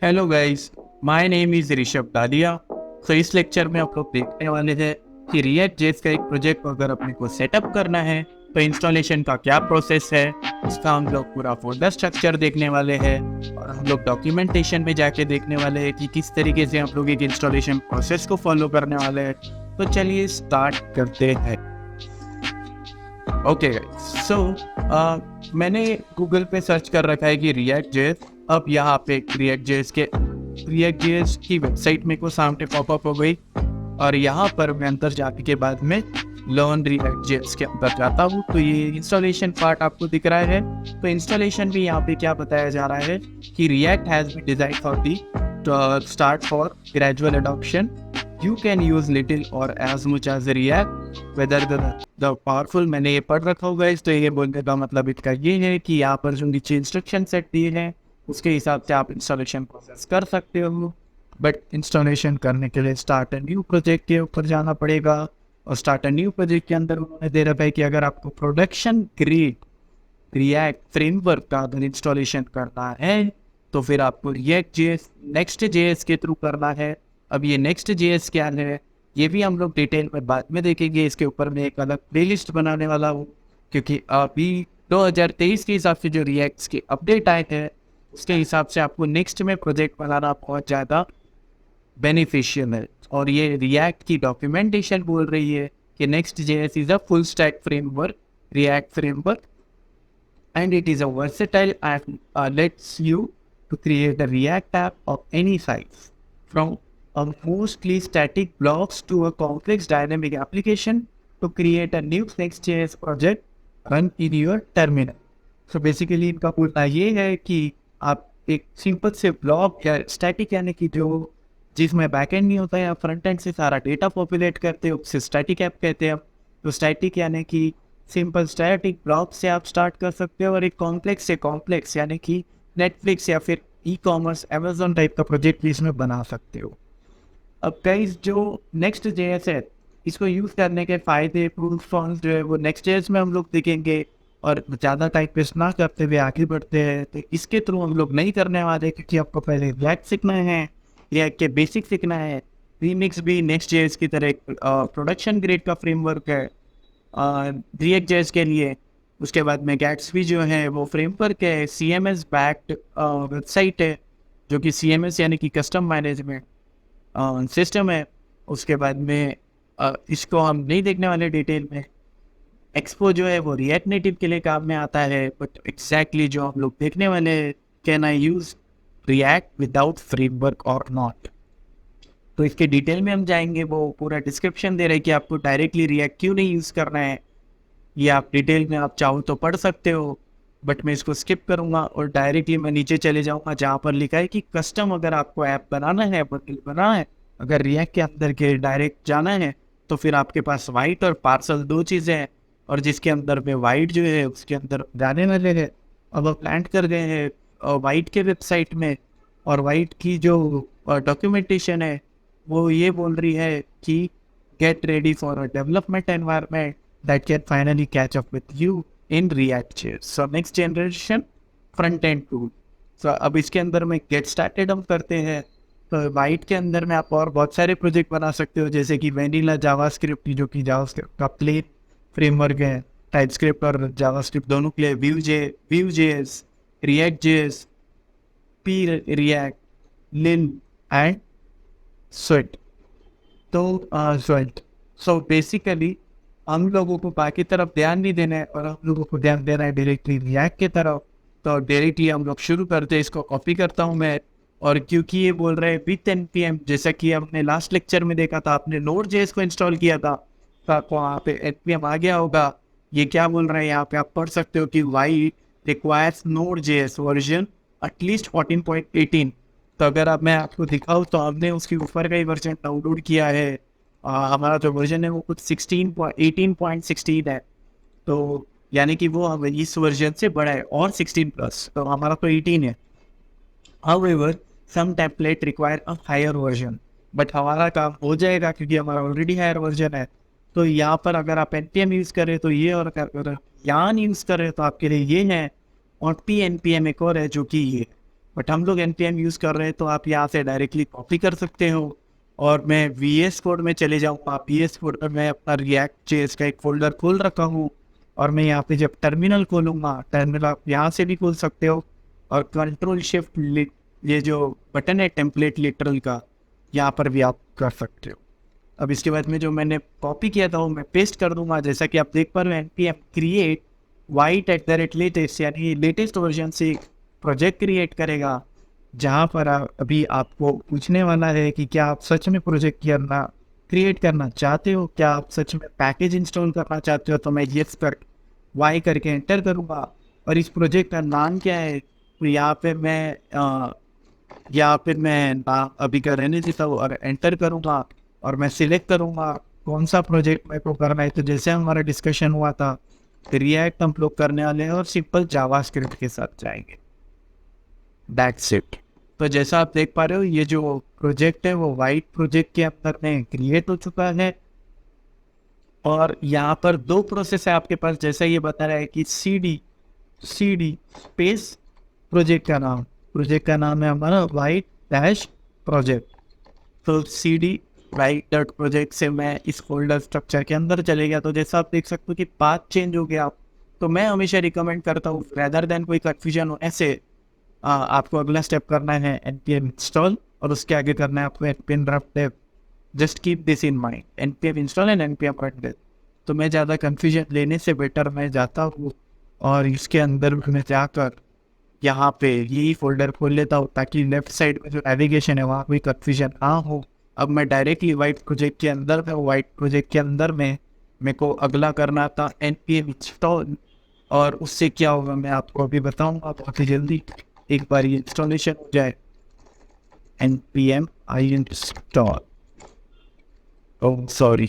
Hello guys, my name is Rishabh डालिया। तो इस लेक्चर में आप लोग देखने वाले हैं कि रिएक्ट जेस का एक प्रोजेक्ट अगर अपने को सेटअप करना है तो इंस्टॉलेशन का क्या प्रोसेस है, उसका हम लोग पूरा फोल्डर स्ट्रक्चर देखने वाले हैं और हम लोग डॉक्यूमेंटेशन में जाके देखने वाले हैं कि किस तरीके से हम लोग एक इंस्टॉलेशन प्रोसेस को फॉलो करने वाले हैं। तो चलिए स्टार्ट करते हैं। ओके गाइस, सो मैंने गूगल पे सर्च कर रखा है कि रिएक्ट जेएस। अब यहाँ पे रिएक्ट जेएस की वेबसाइट मेरे को सामने पॉपअप हो गई और यहाँ पर मैं अंदर जाने के बाद में लर्न रिएक्ट जेएस के अंदर जाता हूँ तो ये इंस्टॉलेशन पार्ट आपको दिख रहा है। तो इंस्टॉलेशन भी यहाँ पे क्या बताया जा रहा है कि React has been design for the start for gradual adoption. You can use little or as much as React, whether the powerful। मैंने ये पढ़ रखा होगा इस, तो ये बोलने का मतलब इसका ये है कि यहाँ पर जो नीचे इंस्ट्रक्शन सेट दिए हैं उसके हिसाब से आप इंस्टॉलेशन प्रोसेस कर सकते हो। बट इंस्टॉलेशन करने के लिए स्टार्ट अ न्यू प्रोजेक्ट के ऊपर जाना पड़ेगा और स्टार्ट अ न्यू प्रोजेक्ट के अंदर उन्होंने दे रखा है कि अगर आपको प्रोडक्शन ग्रेड रिएक्ट फ्रेमवर्क का अगर इंस्टॉलेशन करना है तो फिर आपको रिएक्ट जेएस नेक्स्ट जेएस के थ्रू करना है। अब ये नेक्स्ट जेएस क्या है ये भी हम लोग डिटेल में बाद में देखेंगे। इसके ऊपर मैं एक अलग प्लेलिस्ट बनाने वाला हूँ क्योंकि अभी 2023 के हिसाब से जो रिएक्ट के अपडेट आए थे उसके हिसाब से आपको नेक्स्ट में प्रोजेक्ट बनाना बहुत ज़्यादा बेनिफिशियल है। और ये रिएक्ट की डॉक्यूमेंटेशन बोल रही है कि next JS is a full stack framework, react framework, and it is a versatile and lets you to create a React app of any size, from a mostly static blocks to a complex dynamic application to create a new Next.js project run in your terminal. So basically इनका बोलना ये है कि आप एक simple से block या static यानी कि जो जिसमें बैकएंड नहीं होता है या फ्रंट एंड से सारा डेटा पॉपुलेट करते हो उसे स्टैटिक ऐप कहते हैं। तो स्टैटिक यानी कि सिंपल स्टैटिक ब्लॉक से आप स्टार्ट कर सकते हो और एक कॉम्प्लेक्स से कॉम्प्लेक्स यानी कि नेटफ्लिक्स या फिर ई कॉमर्स अमेजोन टाइप का प्रोजेक्ट भी इसमें बना सकते हो। अब गाइस जो नेक्स्ट जेएस है इसको यूज़ करने के फ़ायदे प्रूफ फॉर्म्स जो है वो नेक्स्ट जेएस में हम लोग देखेंगे। और ज़्यादा टाइम वेस्ट ना करते हुए आगे बढ़ते हैं तो इसके थ्रू हम लोग नहीं करने वाले क्योंकि आपको पहले रिएक्ट सीखना है, रिएक्ट के बेसिक सीखना है। रीमिक्स भी नेक्स्ट जेएस की तरह एक प्रोडक्शन ग्रेड का फ्रेमवर्क है रिएक्ट जेएस के लिए। उसके बाद में गैट्सबी जो है वो फ्रेमवर्क है, C M S backed website है जो कि सी एम एस यानी कि कस्टम मैनेजमेंट सिस्टम है। उसके बाद में इसको हम नहीं देखने वाले डिटेल में। एक्सपो जो है वो रिएक्ट नेटिव के लिए काम में आता है, बट एग्जैक्टली जो हम लोग देखने वाले can I use react without framework और नॉट, तो इसके डिटेल में हम जाएंगे। वो पूरा डिस्क्रिप्शन दे रहे हैं कि आपको डायरेक्टली रिएक्ट क्यों नहीं यूज़ करना है। ये आप डिटेल में आप चाहो तो पढ़ सकते हो, बट मैं इसको स्किप करूँगा और डायरेक्टली मैं नीचे चले जाऊँगा जहाँ पर लिखा है कि कस्टम अगर आपको ऐप बनाना है, बंडल बनाना है, अगर रिएक्ट के अंदर के डायरेक्ट जाना है तो फिर आपके पास वाइट और पार्सल दो चीज़ें हैं। और जिसके अंदर में वाइट जो है उसके अंदर जाने वाले हैं। अब आप लैंड कर गए हैं वाइट के वेबसाइट में और वाइट की जो डॉक्यूमेंटेशन है वो ये बोल रही है कि get ready for a development environment that can finally catch up with you in React so next generation front end tool. So अब इसके अंदर में गेट स्टार्टेड हम करते हैं। तो वाइट के अंदर में आप और बहुत सारे प्रोजेक्ट बना सकते हो जैसे कि वेनिला जावास्क्रिप्ट जो कि जावास्क्रिप्ट का प्लेन फ्रेमवर्क है। टाइपस्क्रिप्ट और जावास्क्रिप्ट दोनों के लिए Vue JS, React JS, Preact, लिन एंड स्वेट। तो स्वेट सो बेसिकली हम लोगों को बाकी तरफ ध्यान नहीं देना है और हम लोगों को ध्यान देना है डायरेक्टली रिएक्ट की तरफ। तो डायरेक्टली हम लोग शुरू करते हैं। इसको कॉपी करता हूँ मैं। और क्योंकि ये बोल रहे हैं विथ npm, जैसा कि हमने लास्ट लेक्चर में देखा था, आपने नोड जेएस को इंस्टॉल किया था तो आपको वहाँ पे npm आ गया होगा। ये क्या बोल रहे हैं यहाँ पे आप पढ़ सकते हो कि why requires Node JS version at least 14.18। तो अगर अब मैं आपको दिखाऊँ तो हमने उसके ऊपर का ही वर्जन डाउनलोड किया है। हमारा जो वर्जन है वो कुछ 18.16 है। तो यानी कि वो अब इस वर्जन से बड़ा है और 16 प्लस, तो हमारा तो 18 है। However, some template require a higher version, but हमारा काम हो जाएगा क्योंकि हमारा ऑलरेडी हायर वर्जन है। तो यहाँ पर अगर आप npm यूज़ करें तो ये, और अगर यान यूज़ करें तो आपके लिए ये है। और pnpm एक और है जो कि ये। बट हम लोग npm यूज़ कर रहे हैं तो आप यहाँ से डायरेक्टली कॉपी कर सकते हो। और मैं VS कोड में चले जाऊँगा। VS कोड पर मैं अपना रिएक्ट जेएस का एक फोल्डर खोल रखा हूँ, और मैं यहाँ पे जब टर्मिनल खोलूँगा, टर्मिनल आप यहाँ से भी खोल सकते हो, और कंट्रोल शिफ्ट ये जो बटन है टेम्पलेट लिटरल का, यहाँ पर भी आप कर सकते हो। अब इसके बाद में जो मैंने कॉपी किया था वो मैं पेस्ट कर दूंगा। जैसा कि आप देख पा रहे हो npm क्रिएट white@latest, यानी लेटेस्ट वर्जन से प्रोजेक्ट क्रिएट करेगा, जहाँ पर अभी आपको पूछने वाला है कि क्या आप सच में प्रोजेक्ट क्रिएट करना चाहते हो, क्या आप सच में पैकेज इंस्टॉल करना चाहते हो। तो मैं येस पर वाई करके एंटर करूँगा। और इस प्रोजेक्ट का नाम क्या है, तो यहाँ पे मैं नाम अभी का रहने देता हूँ और एंटर करूँगा, और मैं सिलेक्ट करूँगा कौन सा प्रोजेक्ट मेरे को करना है। तो जैसे हमारा डिस्कशन हुआ था, रिएक्ट हम लोग करने वाले हैं और सिंपल जावास्क्रिप्ट के साथ जाएंगे। That's it. तो जैसा आप देख पा रहे हो, ये जो प्रोजेक्ट है वो वाइट प्रोजेक्ट के अंदर में क्रिएट हो चुका है। और यहाँ पर दो प्रोसेस है आपके पास, जैसा ये बता रहा है कि सी डी स्पेस प्रोजेक्ट का नाम है हमारा वाइट डैश प्रोजेक्ट। तो CD राइट डॉट प्रोजेक्ट से मैं इस फोल्डर स्ट्रक्चर के अंदर चले गया। तो जैसा आप देख सकते हो कि पाथ चेंज हो गया। तो मैं हमेशा रिकमेंड करता हूँ, रेदर देन कोई कन्फ्यूजन हो ऐसे, आपको अगला स्टेप करना है npm इंस्टॉल, और उसके आगे करना है आपको npm run dev। Just keep this in mind, npm install and npm run dev। तो मैं ज़्यादा कन्फ्यूजन लेने से बेटर मैं जाता हूँ और इसके अंदर में जाकर यहाँ पे यही फोल्डर खोल लेता हूँ, ताकि लेफ्ट साइड में जो नेविगेशन है वहाँ कोई कन्फ्यूजन ना हो। अब मैं डायरेक्टली वाइट प्रोजेक्ट के अंदर में मेरे को अगला करना था npm इंस्टॉल। और उससे क्या होगा मैं आपको अभी बताऊंगा बहुत ही जल्दी। एक बार ये इंस्टॉलेशन हो जाए, npm install, oh sorry,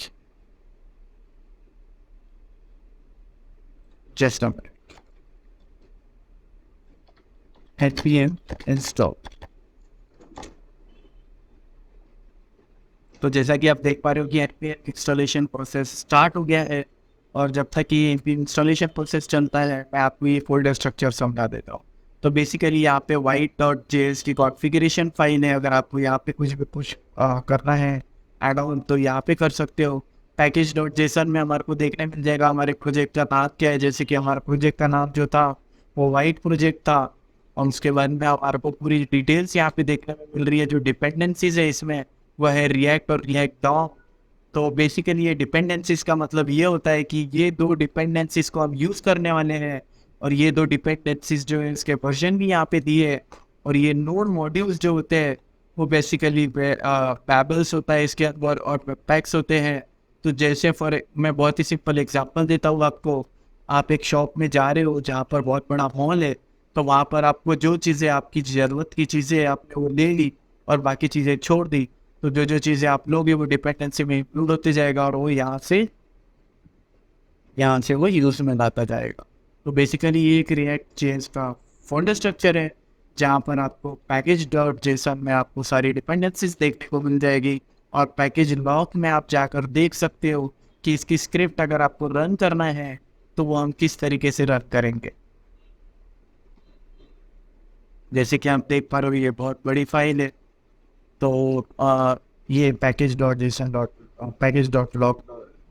just a minute, npm install। तो जैसा कि आप देख पा रहे हो कि npm इंस्टॉलेशन प्रोसेस स्टार्ट हो गया है। और जब तक ये इंस्टॉलेशन प्रोसेस चलता है, मैं आपको ये फोल्डर स्ट्रक्चर समझा देता हूँ। तो बेसिकली यहाँ पे white.js की कॉन्फ़िगरेशन फाइल है। अगर आपको यहाँ पे कुछ भी पुश करना है एड ऑन, तो यहाँ पे कर सकते हो। package.json में हमारे को देखने मिल जाएगा हमारे प्रोजेक्ट का नाम क्या है। जैसे कि हमारा प्रोजेक्ट का नाम जो था वो वाइट प्रोजेक्ट था, और उसके बाद में हमारे को पूरी डिटेल्स यहाँ पे देखने में मिल रही है। जो डिपेंडेंसीज है इसमें वह है रिएक्ट और रिएक्ट डॉम। तो बेसिकली ये डिपेंडेंसीज का मतलब ये होता है कि ये दो डिपेंडेंसीज को हम यूज़ करने वाले हैं, और ये दो डिपेंडेंसीज जो है इसके वर्जन भी यहाँ पे दिए है। और ये नोड मॉड्यूल्स जो होते हैं वो बेसिकली पैबल्स होता है इसके अंदर, और पैक्स होते हैं। तो जैसे मैं बहुत ही सिंपल एग्जांपल देता हूँ आपको। आप एक शॉप में जा रहे हो जहाँ पर बहुत बड़ा मॉल है, तो वहाँ पर आपको जो चीज़ें आपकी ज़रूरत की चीज़ें आपने वो ले ली और बाकी चीज़ें छोड़ दी। तो जो चीज़ें आप लोगे वो डिपेंडेंसी में इंक्लूड होते जाएगा, और वो यहाँ से वो यूज़ में लाता जाएगा। तो बेसिकली ये एक रिएक्ट जेएस का फोल्डर स्ट्रक्चर है, जहाँ पर आपको package.json में आपको सारी डिपेंडेंसीज देखने को मिल जाएगी। और पैकेज लॉग में आप जाकर देख सकते हो कि इसकी स्क्रिप्ट अगर आपको रन करना है तो वो हम किस तरीके से रन करेंगे। जैसे कि आप देख पा रहे हो ये बहुत बड़ी फाइल है। तो ये पैकेज.log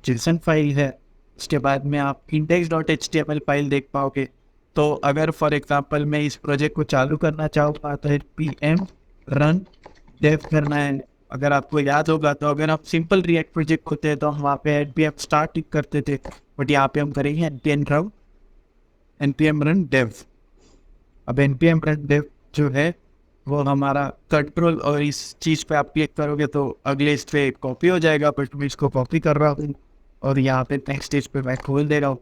जेसन फाइल है। उसके बाद में आप index.html फाइल देख पाओगे। तो अगर फॉर एग्जांपल मैं इस प्रोजेक्ट को चालू करना चाहूँगा तो npm run dev करना है। अगर आपको याद होगा तो अगर आप सिंपल रिएक्ट प्रोजेक्ट होते हैं तो हम वहाँ पे npm start करते थे, बट यहाँ पे हम करेंगे npm run dev। अब npm run dev जो है वो हमारा कंट्रोल, और इस चीज़ पे आप क्लिक करोगे तो अगले इस पे कॉपी हो जाएगा। बट मैं इसको कॉपी कर रहा हूँ और यहाँ पे नेक्स्ट स्टेज पे मैं खोल दे रहा हूँ।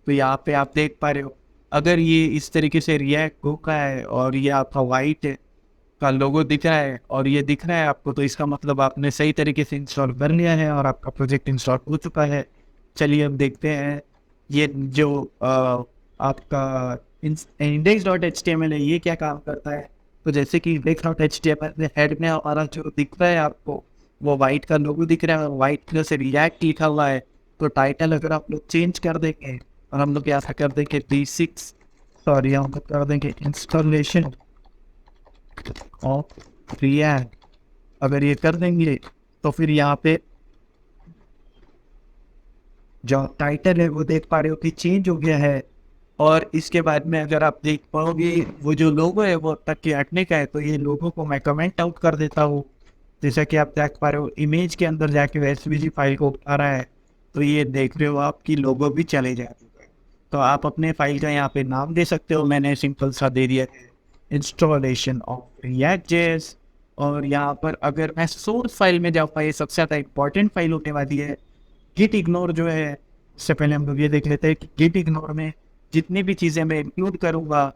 तो यहाँ पे आप देख पा रहे हो, अगर ये इस तरीके से रिएक्ट हो का है और ये आपका वाइट का लोगो दिख रहा है और ये दिख रहा है आपको, तो इसका मतलब आपने सही तरीके से इंस्टॉल कर लिया है और आपका प्रोजेक्ट इंस्टॉल हो चुका है। चलिए अब देखते हैं ये जो आपका index.html है ये क्या काम करता है। तो जैसे कि index.html में हेड में हमारा जो दिख रहा है आपको वो वाइट का लोगो दिख रहा है और वाइट कलर से रिएक्ट लिखा हुआ है। तो टाइटल अगर आप लोग चेंज कर देंगे और हम लोग ऐसा कर देंगे हम लोग कर देंगे ऑफ रिएक्ट, अगर ये कर देंगे तो फिर यहाँ पे जो टाइटल है वो देख पा रहे हो कि चेंज हो गया है। और इसके बाद में अगर आप देख पाओगे वो जो लोगो है वो तक के हटने का है, तो ये लोगो को मैं कमेंट आउट कर देता हूँ। जैसा कि आप देख पा रहे हो इमेज के अंदर जाके एसवीजी फाइल को उठा रहा है, तो ये देख रहे हो आपकी लोगो भी चले जाती है। तो आप अपने फाइल का यहाँ पे नाम दे सकते हो, मैंने सिंपल सा दे दिया इंस्टॉलेशन ऑफ React.js। और यहाँ पर अगर मैं सोर्स फाइल में जाऊँगा, ये सबसे ज़्यादा इंपॉर्टेंट फाइल होने वाली है। गिट इग्नोर जो है, इससे पहले हम लोग ये देख लेते हैं कि गिट इग्नोर में जितनी भी चीज़ें मैं इंक्लूड करूँगा,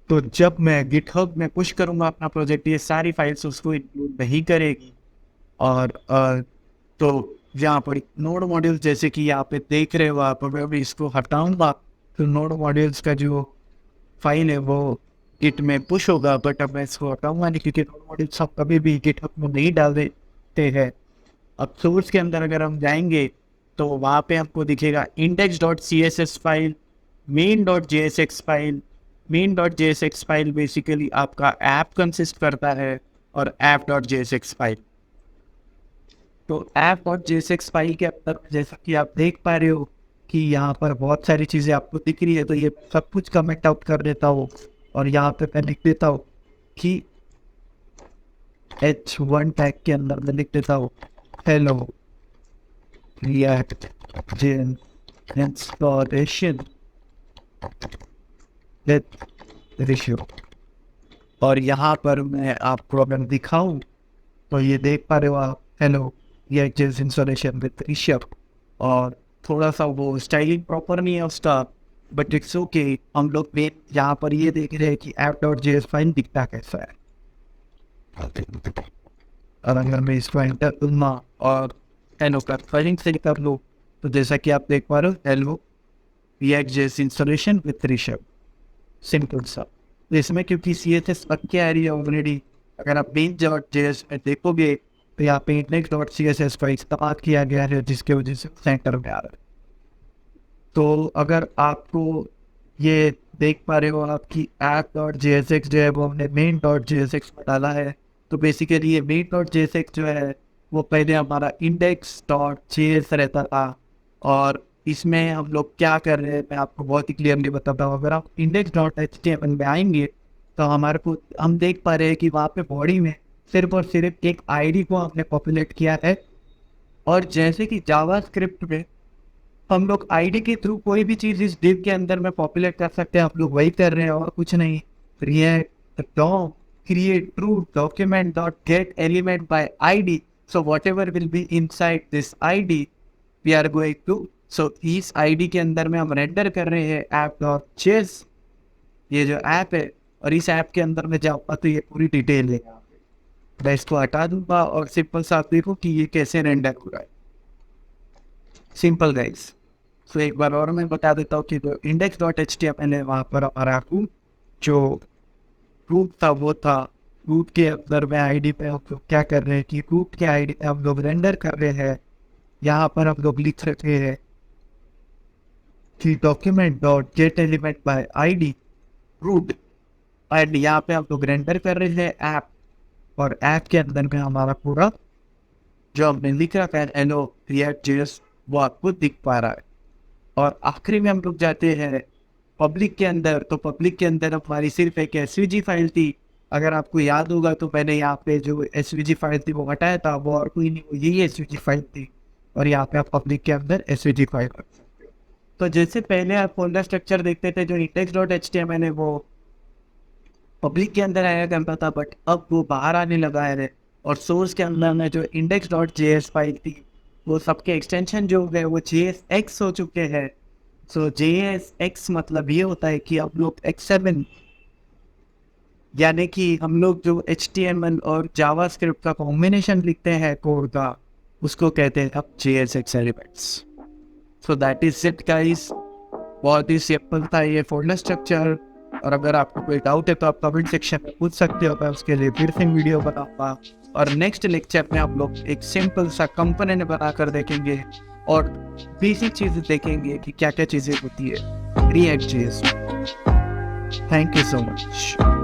तो जब मैं गिटहब में पुश करूँगा अपना प्रोजेक्ट, ये सारी फाइल्स उसको इंक्लूड नहीं करेगी। और तो यहाँ पर नोड मॉड्यूल्स जैसे कि यहाँ पे देख रहे हो आप, अगर मैं इसको हटाऊंगा तो नोड मॉड्यूल्स का जो फाइल है वो गिट में पुश होगा, बट अब मैं इसको हटाऊंगा नहीं क्योंकि नोड मॉड्यूल्स आप कभी भी गिटहब में नहीं डाल देते हैं। अब सोर्स के अंदर अगर हम जाएंगे तो वहाँ पे आपको दिखेगा index.css file, main.jsx file. main.jsx file basically आपका ऐप कंसिस्ट करता है, और app.jsx फाइल। तो app.jsx फाइल के अंदर जैसा कि आप देख पा रहे हो कि यहाँ पर बहुत सारी चीज़ें आपको दिख रही है, तो ये सब कुछ कमेंट आउट कर देता हूँ। और यहाँ पे मैं लिख देता हूँ कि h1 टैग के अंदर मैं लिख देता हूँ hello React.js installation with ratio। और यहाँ पर मैं आपको अगर दिखाऊं तो ये देख पा रहे हो आप, hello React.js installation with ratio। और थोड़ा सा वो स्टाइलिंग प्रॉपर नहीं है उसका, बट इट्स ओके। हम लोग मेन यहाँ पर ये देख रहे हैं कि app.js फाइल दिखता कैसा है। और अगर मैं इसको एंटर दूंगा और हेलो का फाइलिंग से कर लो, तो जैसा कि आप देख पा रहे हो hello React.js installation with Rishabh, simple सा। तो इसमें क्योंकि CSS लग के आ रही है ऑलरेडी, अगर आप main.js में देखोगे तो यहाँ पे index.css का इस्तेमाल किया गया है, जिसके वजह से सेंटर में आ रहा है। तो अगर आपको ये देख पा रहे हो आपकी app.jsx जो है वो हमने main.jsx में डाला है, तो बेसिकली ये main.jsx जो है वो पहले हमारा index.js रहता था। और इसमें हम लोग क्या कर रहे हैं मैं आपको बहुत ही क्लियरली बताता हूँ। अगर आप index.html में आएंगे तो हमारे को हम देख पा रहे हैं कि वहाँ पे बॉडी में सिर्फ और सिर्फ एक आईडी को हमने पॉपुलेट किया है। और जैसे कि जावास्क्रिप्ट में हम लोग आईडी के थ्रू कोई भी चीज़ इस div के अंदर में पॉपुलेट कर सकते हैं, हम लोग वही कर रहे हैं और कुछ नहीं। React DOM create true document dot get element by ID, so whatever will be inside this ID we are going to, so इस ID के अंदर में हम रेंडर कर रहे हैं app.js, ये जो ऐप है। और इस ऐप के अंदर में जाऊँगा तो ये पूरी डिटेल है। मैं इसको हटा दूंगा और सिंपल सा आप देखो कि ये कैसे रेंडर हो रहा है। Simple guys. तो एक बार और मैं बता देता हूँ कि जो index.html है वहाँ पर हमारा जो रूट था वो था, रूट के अंदर में आईडी पे हम लोग क्या कर रहे हैं कि रूट के आईडी पे हम लोग रेंडर कर रहे हैं। यहाँ पर हम लोग लिख रहे हैं कि document.getElementById रूट, एंड यहाँ पे हम लोग रेंडर कर रहे हैं ऐप। और ऐप के अंदर में हमारा पूरा जो हमने लिख रखा है हेलो React.js वो आपको दिख पा रहा है। और आखिरी में हम लोग जाते हैं पब्लिक के अंदर, तो पब्लिक के अंदर हमारी सिर्फ एक SVG फाइल थी। अगर आपको याद होगा तो मैंने यहाँ पे जो SVG फाइल थी वो हटाया था, वो और कोई नहीं, वो यही SVG फाइल थी। और यहाँ पे आप पब्लिक के अंदर SVG फाइल रख सकते हो। तो जैसे पहले आप फोल्डर स्ट्रक्चर देखते थे जो index.html है वो पब्लिक के अंदर आया करता था, बट अब वो बाहर आने लगा है। और सोर्स के अंदर में जो index.js फाइल थी वो सबके एक्सटेंशन जो है वो JSX हो चुके हैं। सो JSX मतलब ये होता है कि हम लोग XML यानी कि हम लोग जो HTML और जावास्क्रिप्ट का कॉम्बिनेशन लिखते हैं कोड का, उसको कहते हैं अब JSX elements. So that is it guys. बहुत ही सिंपल था ये फोल्डर स्ट्रक्चर। और अगर आपको कोई डाउट है तो आप कमेंट सेक्शन में पूछ सकते हो, मैं उसके लिए फिर से वीडियो बनाऊंगा। और नेक्स्ट लेक्चर में आप लोग एक सिंपल सा कंपोनेंट बनाकर देखेंगे और बेसिक चीज़ें देखेंगे कि क्या क्या चीज़ें होती है React.js। Thank you so much.